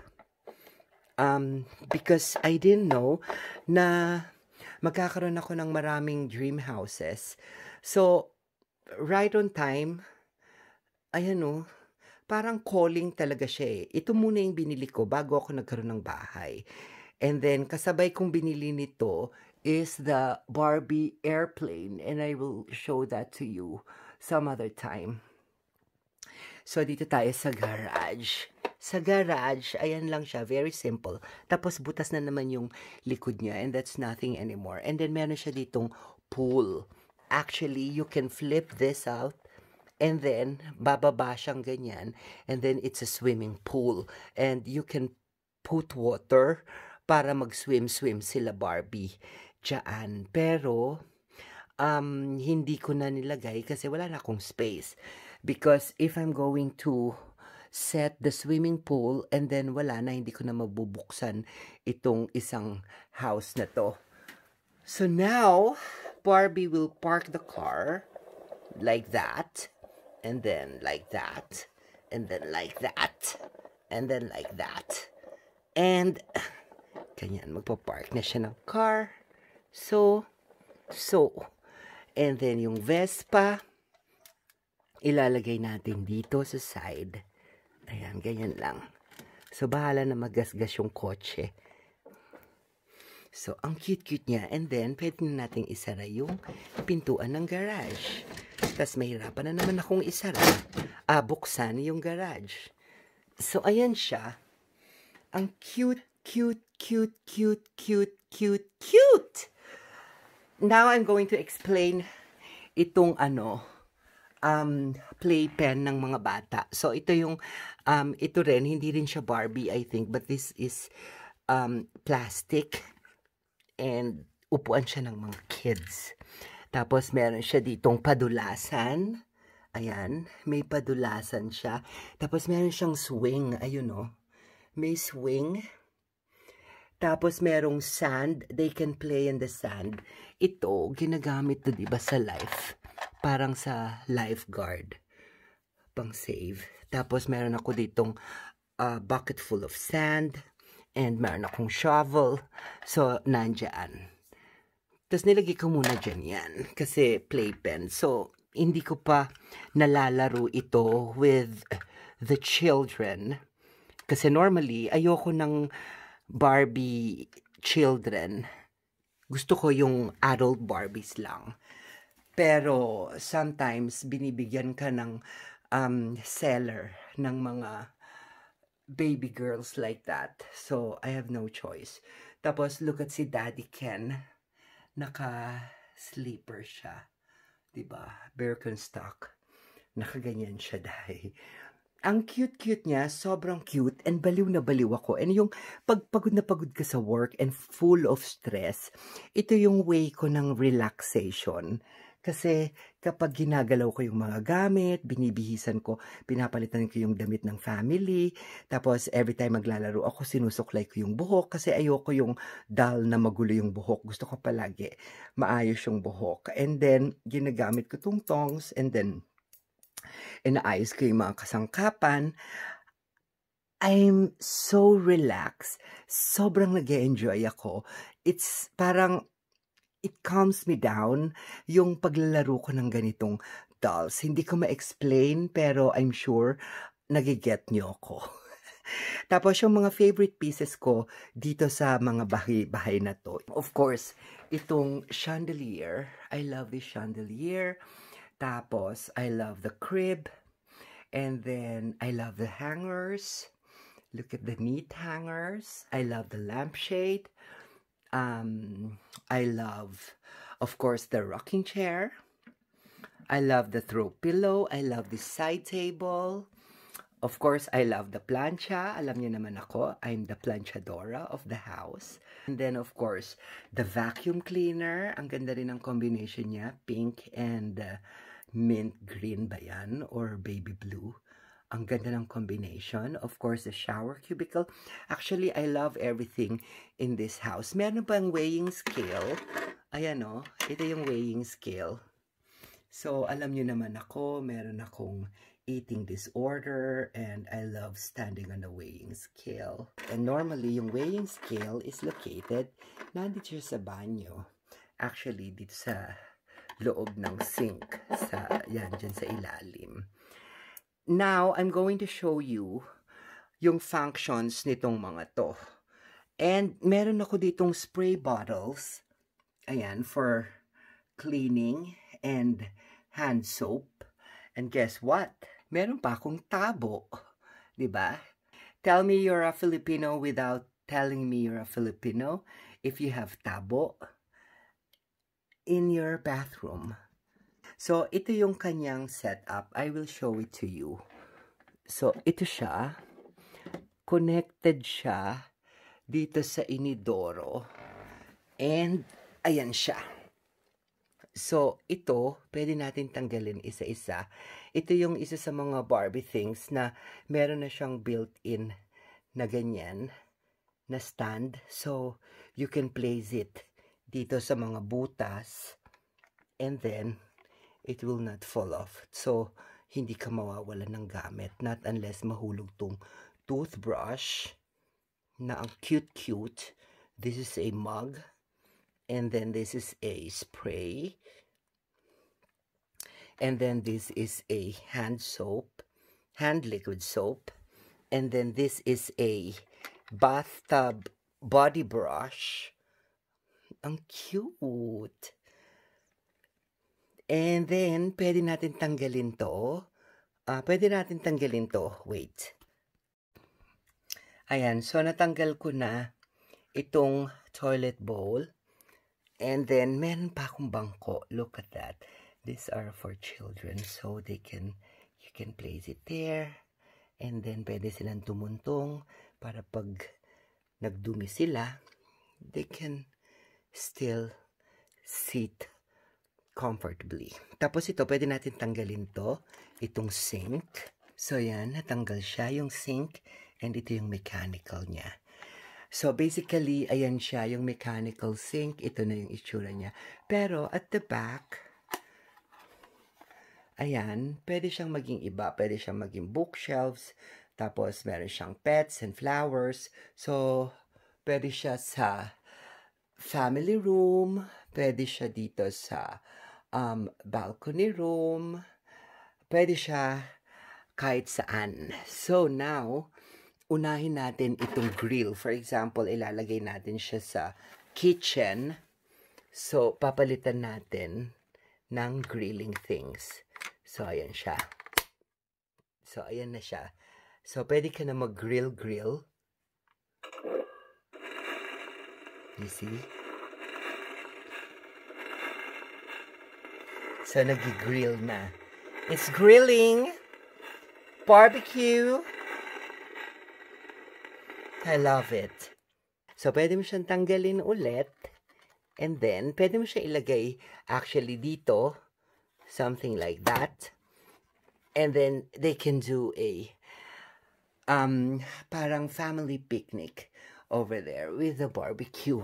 Because I didn't know na magkakaroon ako ng maraming dream houses. So, right on time, ayan o, parang calling talaga siya eh. Ito muna yung binili ko bago ako nagkaroon ng bahay. And then, kasabay kong binili nito is the Barbie airplane. And I will show that to you some other time. So, dito tayo sa garage. Sa garage, ayan lang siya. Very simple. Tapos, butas na naman yung likod niya. And that's nothing anymore. And then, meron siya ditong pool. Actually, you can flip this out. And then, bababa siyang ganyan. And then, it's a swimming pool. And you can put water para mag-swim-swim sila Barbie dyan. Pero, hindi ko na nilagay kasi wala na akong space. Because if I'm going to set the swimming pool and then wala na, hindi ko na mabubuksan itong isang house na to. So now, Barbie will park the car like that. And then like that. And then like that. And then like that. And, ganyan, magpapark na siya ng car. So. And then yung Vespa, ilalagay natin dito sa side. Ayan, ganyan lang. So, bahala na magasgas yung kotse. So, ang cute-cute niya. And then, pwede na natin isara yung pintuan ng garage. Tapos, mahirapan na naman akong isara. Buksan yung garage. So, ayan siya. Ang cute. Now, I'm going to explain itong playpen ng mga bata. So, ito yung, ito rin, hindi rin siya Barbie, I think, but this is plastic and upuan siya ng mga kids. Tapos, meron siya ditong padulasan. Ayan, may padulasan siya. Tapos, meron siyang swing. Ayun o. May swing. Tapos, merong sand. They can play in the sand. Ito, ginagamit to, diba, sa life. Parang sa lifeguard. Pang save. Tapos, meron ako ditong bucket full of sand. And meron akong shovel. So, nandyan. Tapos, nilagay ko muna dyan yan. Kasi, playpen. So, hindi ko pa nalalaro ito with the children. Kasi, normally, ayoko ng Barbie children. Gusto ko yung adult Barbies lang. Pero, sometimes, binibigyan ka ng seller ng mga baby girls like that. So, I have no choice. Tapos, look at si Daddy Ken. Naka-sleeper siya. Diba? Birkenstock. Nakaganyan siya dahil. Ang cute-cute niya, sobrang cute, and baliw na baliw ako. And yung pagpagod na pagod ka sa work and full of stress, ito yung way ko ng relaxation. Kasi kapag ginagalaw ko yung mga gamit, binibihisan ko, pinapalitan ko yung damit ng family, tapos every time maglalaro ako, sinusuklay ko yung buhok kasi ayoko yung dull na magulo yung buhok. Gusto ko palagi maayos yung buhok. And then, ginagamit ko tong tongs, and then, inaayos ko yung mga kasangkapan. I'm so relaxed. Sobrang nag-enjoy ako. It's parang, it calms me down yung paglalaro ko ng ganitong dolls. Hindi ko ma-explain, pero I'm sure nagiget niyo ako. Tapos yung mga favorite pieces ko dito sa mga bahay na to. Of course, itong chandelier. I love this chandelier. Tapos, I love the crib. And then, I love the hangers. Look at the neat hangers. I love the lampshade. I love, of course, the rocking chair. I love the throw pillow. I love the side table. Of course, I love the plancha. Alam niyo naman ako, I'm the planchadora of the house. And then, of course, the vacuum cleaner. Ang ganda rin ng combination niya. Pink and mint green ba yan? Or baby blue. Ang ganda ng combination. Of course, the shower cubicle. Actually, I love everything in this house. Meron pang weighing scale. Ayan o. Ito yung weighing scale. So, alam nyo naman ako, meron akong eating disorder and I love standing on the weighing scale. And normally, yung weighing scale is located nandito sa banyo. Actually, dito sa loob ng sink. Yan, dyan sa ilalim. Now, I'm going to show you yung functions nitong mga to. And meron ako ditong spray bottles. Ayan, for cleaning and hand soap. And guess what? Meron pa akong tabo. Diba? Tell me you're a Filipino without telling me you're a Filipino if you have tabo in your bathroom. So, ito yung kanyang setup. I will show it to you. So, ito siya. Connected siya dito sa inidoro. And, ayan siya. So, ito, pwede natin tanggalin isa-isa. Ito yung isa sa mga Barbie things na meron na siyang built-in na ganyan, na stand. So, you can place it dito sa mga butas. And then, it will not fall off. So, hindi ka mawawalan ng gamit. Not unless mahulog tong toothbrush na ang cute-cute. This is a mug. And then this is a spray. And then this is a hand soap. Hand liquid soap. And then this is a bathtub body brush. Ang cute. And then, pwede natin tanggalin to. Wait. Ayan, so natanggal ko na itong toilet bowl. And then, meron pa akong bangko. Look at that. These are for children. So, you can place it there. And then, pwede silang tumuntong para pag nagdumi sila, they can still sit comfortably. Tapos ito, pwede natin tanggalin to. Itong sink. So, yan. Natanggal siya yung sink. And ito yung mechanical niya. So, basically, ayan siya, yung mechanical sink. Ito na yung itsura niya. Pero, at the back, ayan, pwede siyang maging iba. Pwede siyang maging bookshelves. Tapos, meron siyang pets and flowers. So, pwede siya sa family room. Pwede siya dito sa balcony room. Pwede siya kahit saan. So, now, unahin natin itong grill. For example, ilalagay natin siya sa kitchen. So, papalitan natin ng grilling things. So, ayan siya. So, ayan na siya. So, pwede ka na mag-grill. You see? So, nag-grill na. It's grilling. Barbecue. I love it. So, pwede mo siyang tanggalin ulit. And then, pwede mo siya ilagay actually dito. Something like that. And then, they can do a parang family picnic over there with the barbecue.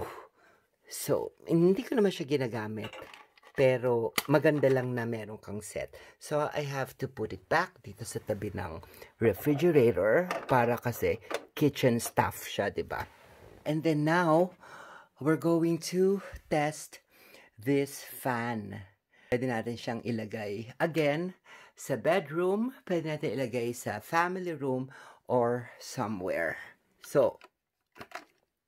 So, hindi ko naman siya ginagamit. Pero, maganda lang na meron kang set. So, I have to put it back dito sa tabi ng refrigerator para kasi kitchen stuff siya, diba? And then now, we're going to test this fan. Pwede natin siyang ilagay, again, sa bedroom. Pwede natin ilagay sa family room or somewhere. So,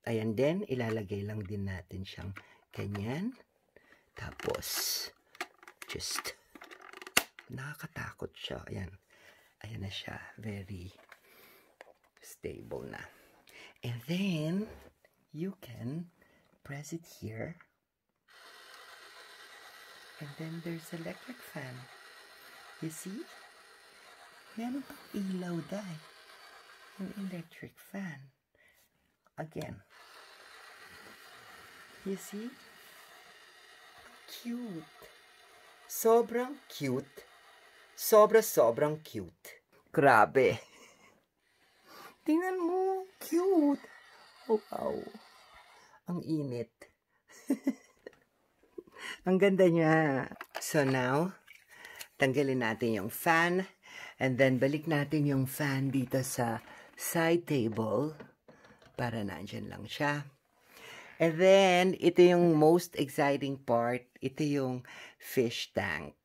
ayan din, ilalagay lang din natin siyang ganyan. Tapos, just, nakakatakot siya. Ayan. Ayan na siya. Very stable na. And then, you can press it here. And then, there's electric fan. You see? Meron pang ilaw dahil. An electric fan. Again. You see? Cute. Sobrang cute. Sobrang cute. Grabe. Tingnan mo. Cute. Oh, wow. Ang init. Ang ganda niya. So now, tanggalin natin yung fan. And then, balik natin yung fan dito sa side table. Para nandyan lang siya. And then, ito yung most exciting part. Ito yung fish tank.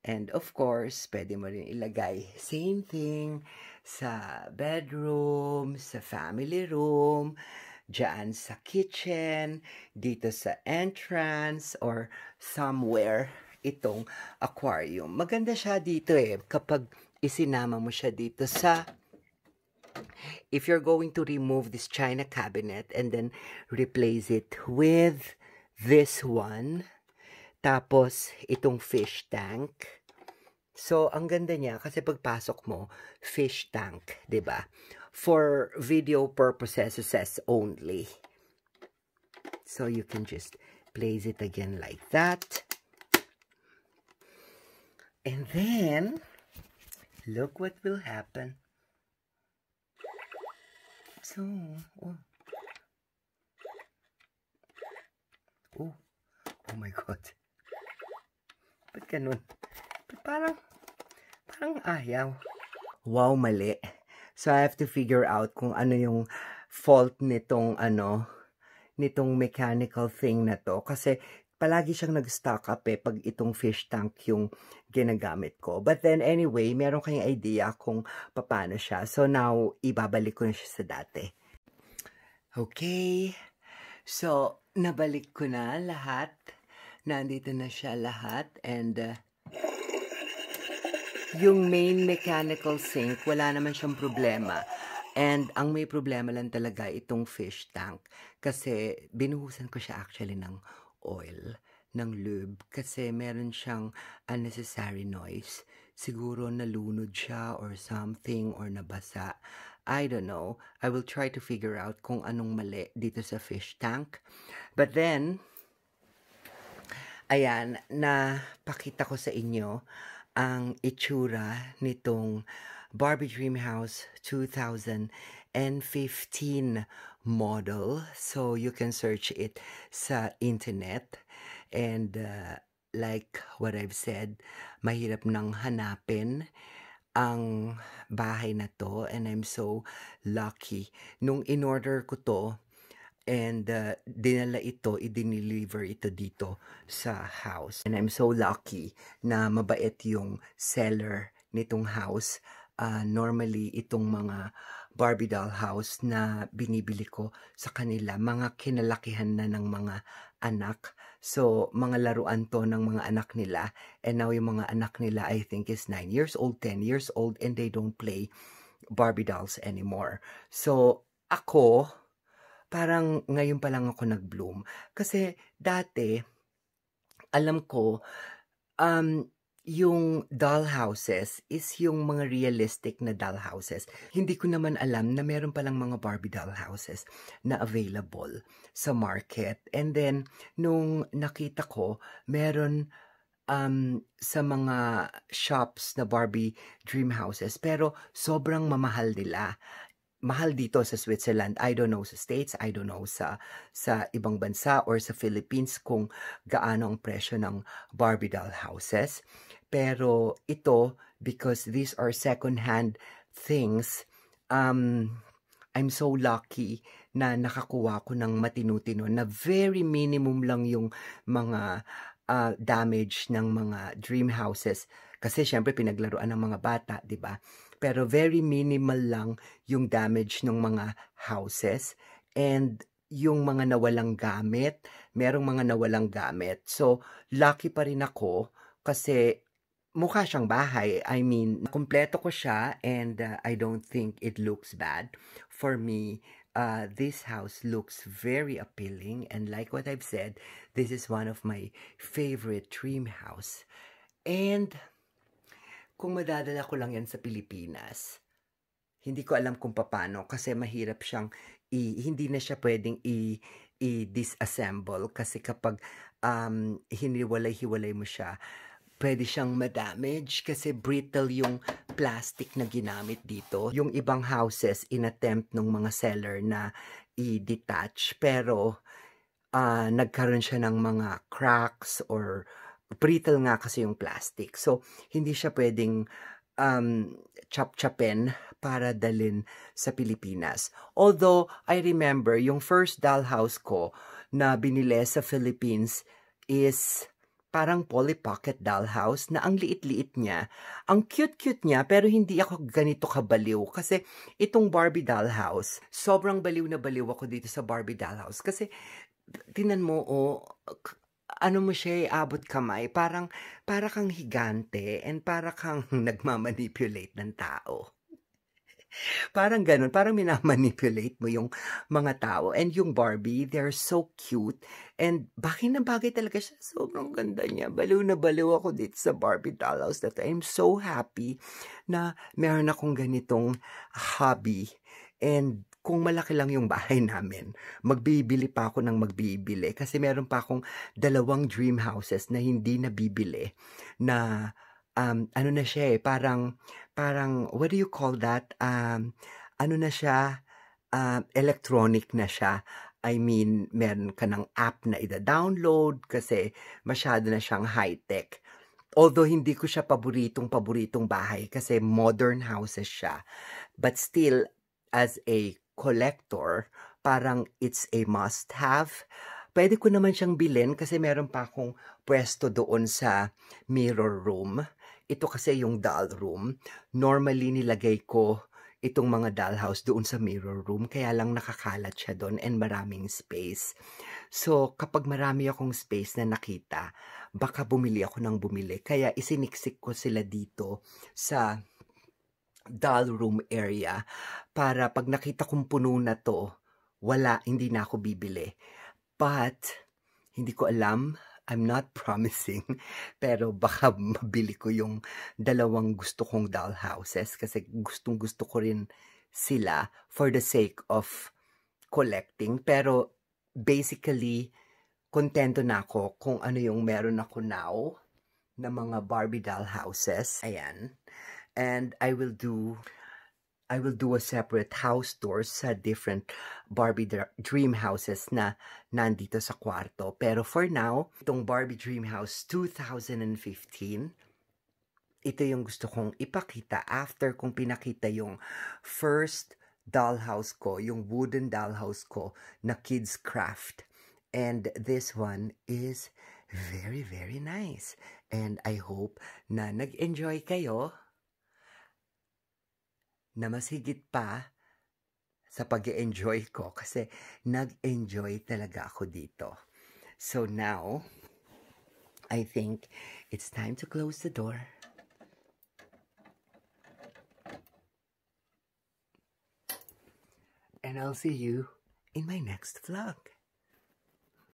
And of course, pwede mo rin ilagay. Same thing sa bedroom, sa family room, dyan sa kitchen, dito sa entrance, or somewhere itong aquarium. Maganda siya dito kapag isinama mo siya dito sa... If you're going to remove this china cabinet and then replace it with this one, tapos itong fish tank. So, ang ganda niya kasi pagpasok mo, fish tank, 'di ba? For video purposes only. So, you can just place it again like that. And then, look what will happen. So, oh my God. Ba't ganun? Parang ayaw. Wow, mali. So, I have to figure out kung ano yung fault nitong nitong mechanical thing na to. Kasi, palagi siyang nag-stock up pag itong fish tank yung ginagamit ko. But then anyway, meron kayong idea kung paano siya. So now, ibabalik ko na siya sa dati. Okay. So, nabalik ko na lahat. Nandito na siya lahat. And yung main mechanical sink, wala naman siyang problema. And ang may problema lang talaga itong fish tank. Kasi binuhusan ko siya actually ng oil, ng lube, kasi meron siyang unnecessary noise. Siguro nalunod siya or something or nabasa. I don't know. I will try to figure out kung anong mali dito sa fish tank. But then, ayan, napakita ko sa inyo ang itsura nitong Barbie Dreamhouse 2015 model. So, you can search it sa internet. And like what I've said, mahirap nang hanapin ang bahay na to. And I'm so lucky. Nung in-order ko to, and dinala ito, i-deliver ito dito sa house. And I'm so lucky na mabait yung seller nitong house. Normally, itong mga Barbie doll house na binibili ko sa kanila, mga kinalakihan na ng mga anak. So, mga laruan to ng mga anak nila. And now, yung mga anak nila, I think, is 9 years old, 10 years old, and they don't play Barbie dolls anymore. So, ako, parang ngayon pa lang ako nag-bloom. Kasi, dati, alam ko, yung doll houses is yung mga realistic na doll houses. Hindi ko naman alam na meron palang mga Barbie doll houses na available sa market. And then, nung nakita ko, meron sa mga shops na Barbie dream houses, pero sobrang mamahal nila. Mahal dito sa Switzerland. I don't know sa States, I don't know sa ibang bansa or sa Philippines kung gaano ang presyo ng Barbie doll houses. Pero ito, because these are second-hand things, I'm so lucky na nakakuha ko ng matinu-tino na very minimum lang yung mga damage ng mga dream houses. Kasi syempre pinaglaruan ng mga bata, 'di ba? Pero very minimal lang yung damage ng mga houses and yung mga nawalang gamit, merong mga nawalang gamit. So, lucky pa rin ako kasi mukha siyang bahay. I mean, kumpleto ko siya and I don't think it looks bad. For me, this house looks very appealing and like what I've said, this is one of my favorite dream house. And kung madadala ko lang yan sa Pilipinas, hindi ko alam kung paano kasi mahirap siyang hindi na siya pwedeng i-disassemble kasi kapag hiniwalay-hiwalay mo siya, pwede siyang ma-damage kasi brittle yung plastic na ginamit dito. Yung ibang houses, inattempt ng mga seller na i-detach pero nagkaroon siya ng mga cracks or brittle nga kasi yung plastic. So, hindi siya pwedeng chop-chopin para dalin sa Pilipinas. Although, I remember, yung first dollhouse ko na binili sa Philippines is parang Polly Pocket dollhouse na ang liit-liit niya. Ang cute-cute niya, pero hindi ako ganito kabaliw. Kasi itong Barbie dollhouse, sobrang baliw na baliw ako dito sa Barbie dollhouse. Kasi, tinan mo, ano mo siya, abot kamay, para kang higante and para kang nagmamanipulate ng tao. Parang ganun, parang minamanipulate mo yung mga tao. And yung Barbie, they're so cute. And bagay na bagay talaga siya. Sobrang ganda niya. Baliw na baliw ako dito sa Barbie dollhouse. That I'm so happy na meron akong ganitong hobby. And kung malaki lang yung bahay namin, magbibili pa ako ng magbibili. Kasi meron pa akong 2 dream houses na hindi nabibili. Na, ano na siya parang, what do you call that? Ano na siya? Electronic na siya. I mean, meron ka ng app na ida-download kasi masyado na siyang high-tech. Although hindi ko siya paboritong bahay kasi modern houses siya. But still, as a collector, parang it's a must-have. Pwede ko naman siyang bilhin kasi meron pa akong pwesto doon sa mirror room. Ito kasi yung doll room. Normally, nilagay ko itong mga dollhouse doon sa mirror room. Kaya lang nakakalat siya doon and maraming space. So, kapag marami akong space na nakita, baka bumili ako ng bumili. Kaya isiniksik ko sila dito sa doll room area para pag nakita kong puno na to, hindi na ako bibili. But, hindi ko alam, I'm not promising, pero baka mabili ko yung 2 gusto kong dollhouses kasi gustong-gusto ko rin sila for the sake of collecting. Pero, basically, kontento na ako kung ano yung meron ako now na mga Barbie dollhouses. Ayan. And I will do a separate house tour sa different Barbie dream houses na nandito sa kwarto. Pero for now, itong Barbie Dream House 2015, ito yung gusto kong ipakita after kong pinakita yung first dollhouse ko, yung wooden dollhouse ko na Kids Craft. And this one is very, very nice. And I hope na nag-enjoy kayo na mas higit pa sa pag-enjoy ko kasi nag-enjoy talaga ako dito. So now, I think it's time to close the door. And I'll see you in my next vlog.